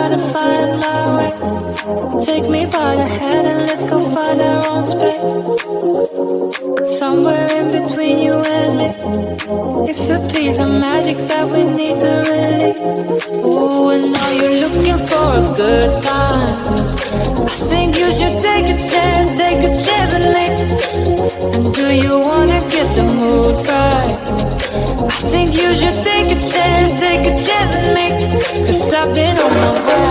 try to find my way. Take me by the hand and let's go find our own space. Somewhere in between you and me, it's a piece of magic that we need to release. Ooh, and now you're looking for a good time. I think you should take a chance and leave. And do you wanna get the mood right? I think you should take a chance and leave. 'Cause I've been on my way.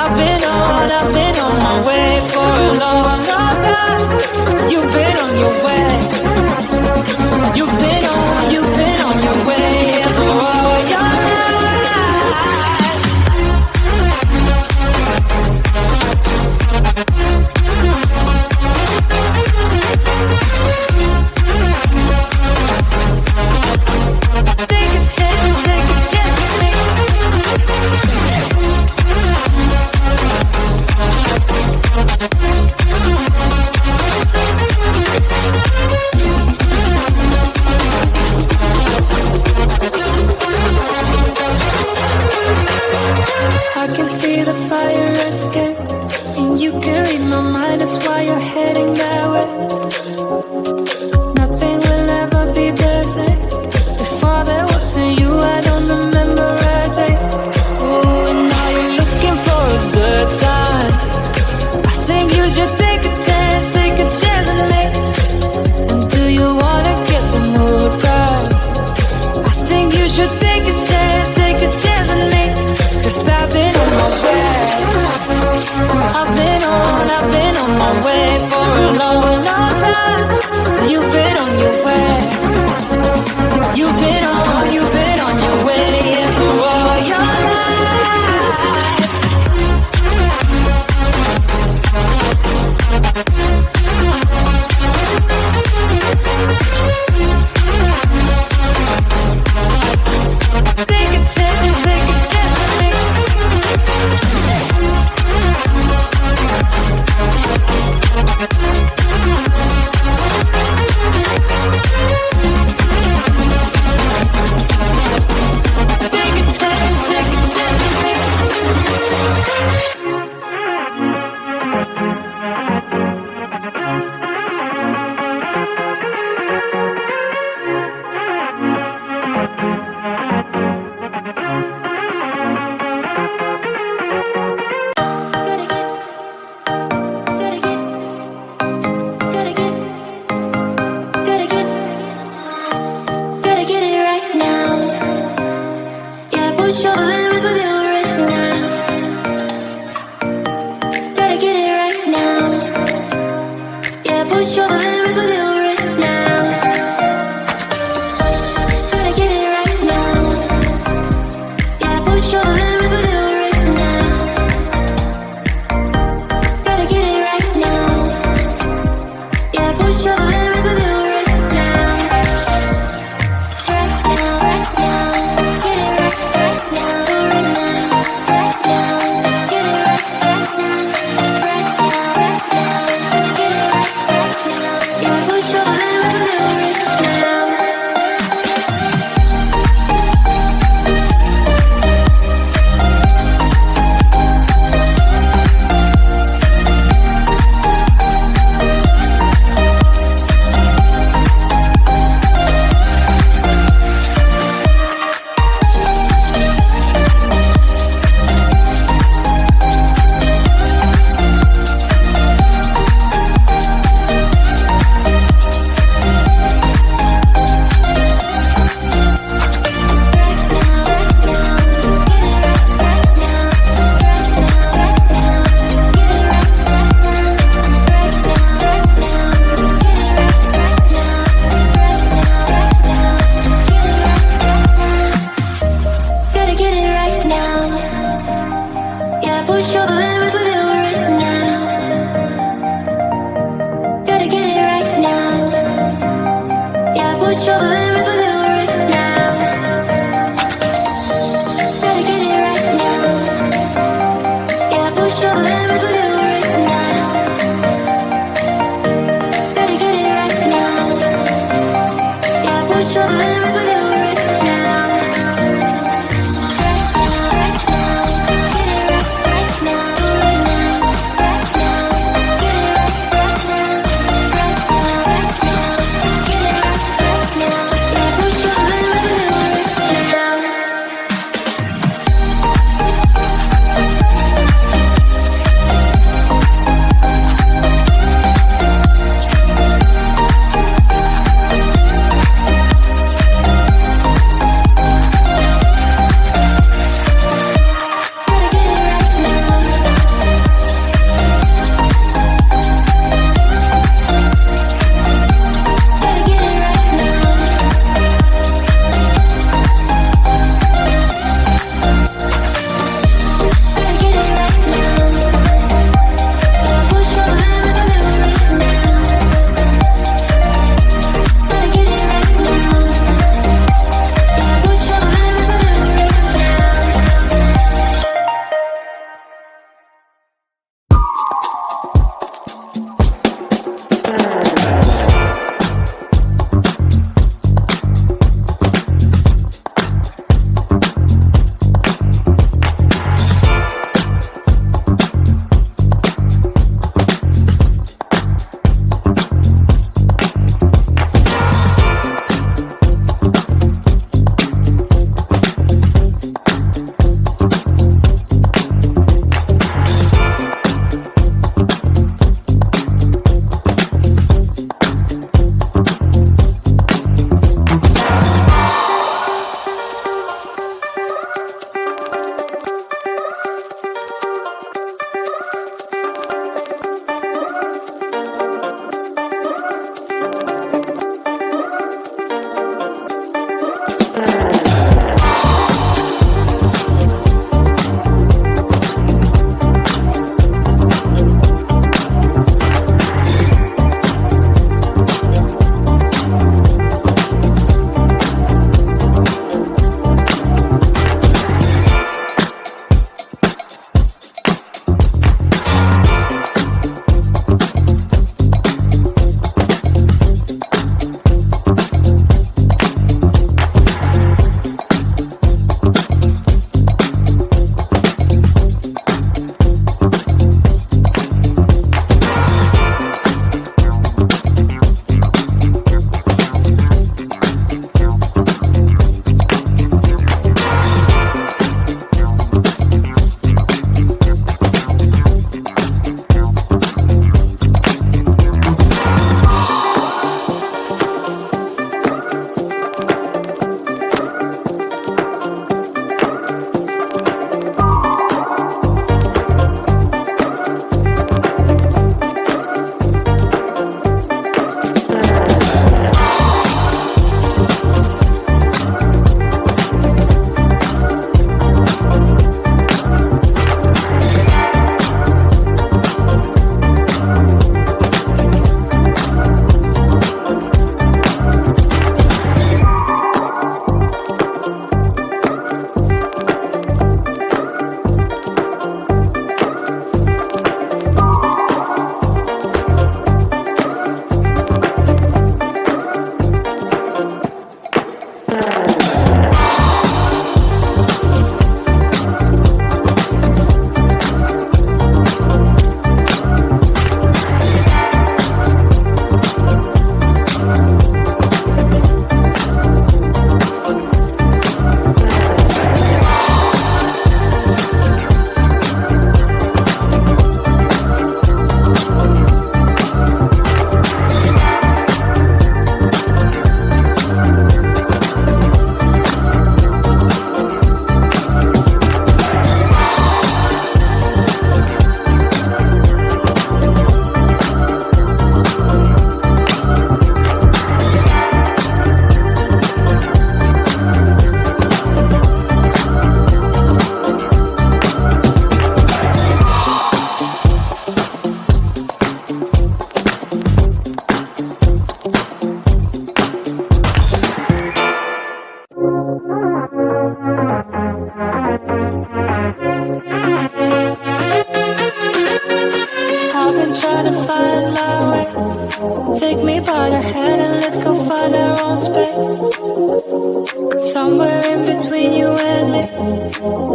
I've been on my way for a long time. You've been on your way. You've been on your way for all your life. Take a chance, I can see the fire escape, and you can read my mind, that's why you're heading that way. Nothing will ever be the same. Before there wasn't you, I don't remember a day. Ooh, and now you're looking for a good time. I think you should take a chance and leave. And do you wanna get the mood right? I think you should take a chance and leave. 'Cause I've been on my way. I've been on my way for a long, long time. You've been on your way. You've been on your way, yeah, for all your life. Take a chance,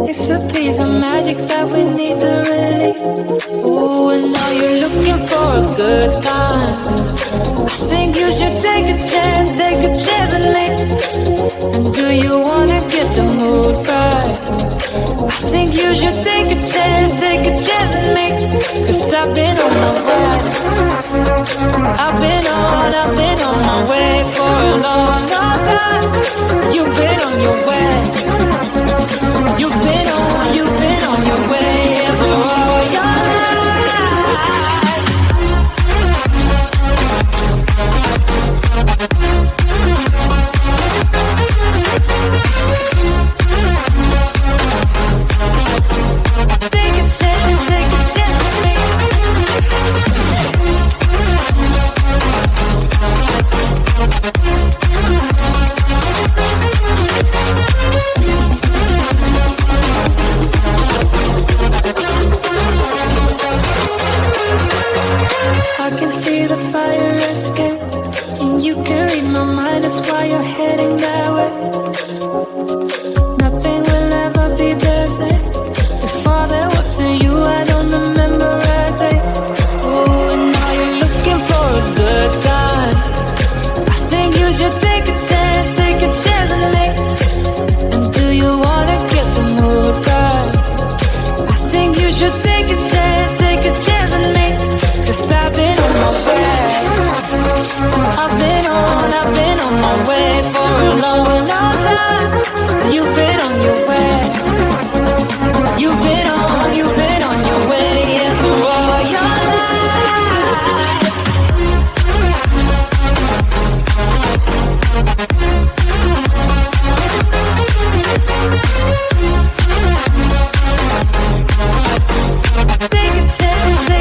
It's a piece of magic that we need to release. Ooh, and now you're looking for a good time. I think you should take a chance on me. And do you wanna get the mood right? I think you should take a chance on me. 'Cause I've been on my way. I've been on my way for a long, long time. You've been on your way. You've been on your way for all your life. Take a chance on me. I can see the fire escape, and you can read my mind, that's why you're heading that way. Nothing will ever be the same. Before there wasn't you, I don't remember a day. Oh, and now you're looking for a good time. I think you should take a chance on me. And do you wanna get the mood right? I think you should take a chance on me. 'Cause I've been on my way. I've been on my way for a long, long time. You've been on your way. You've been on your way, yeah, for all your life. Take a chance on me.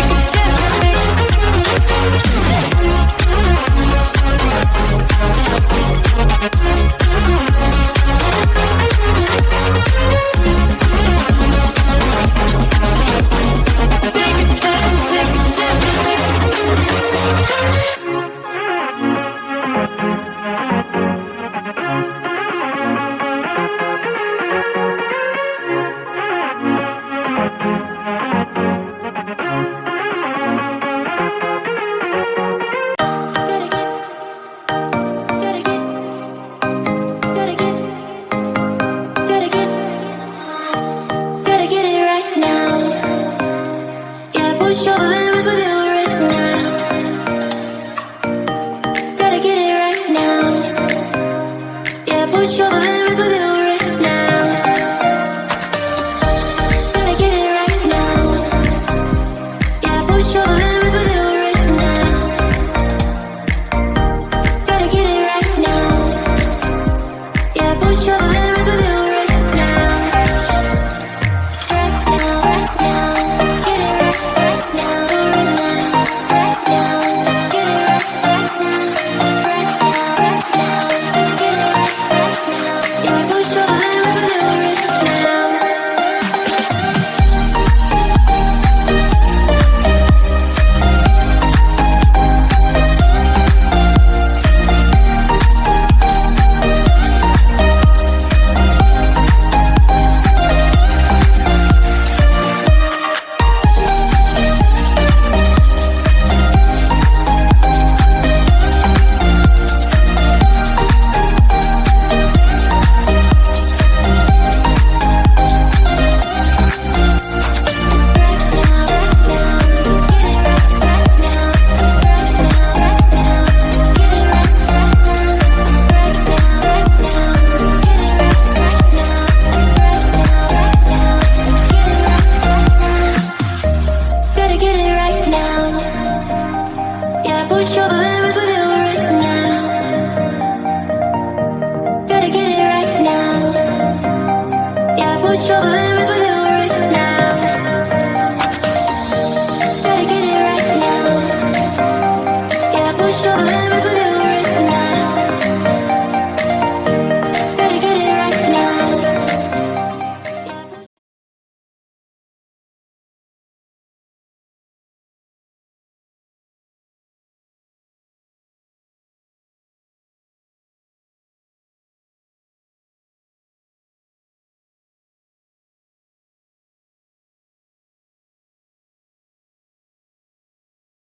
Trouble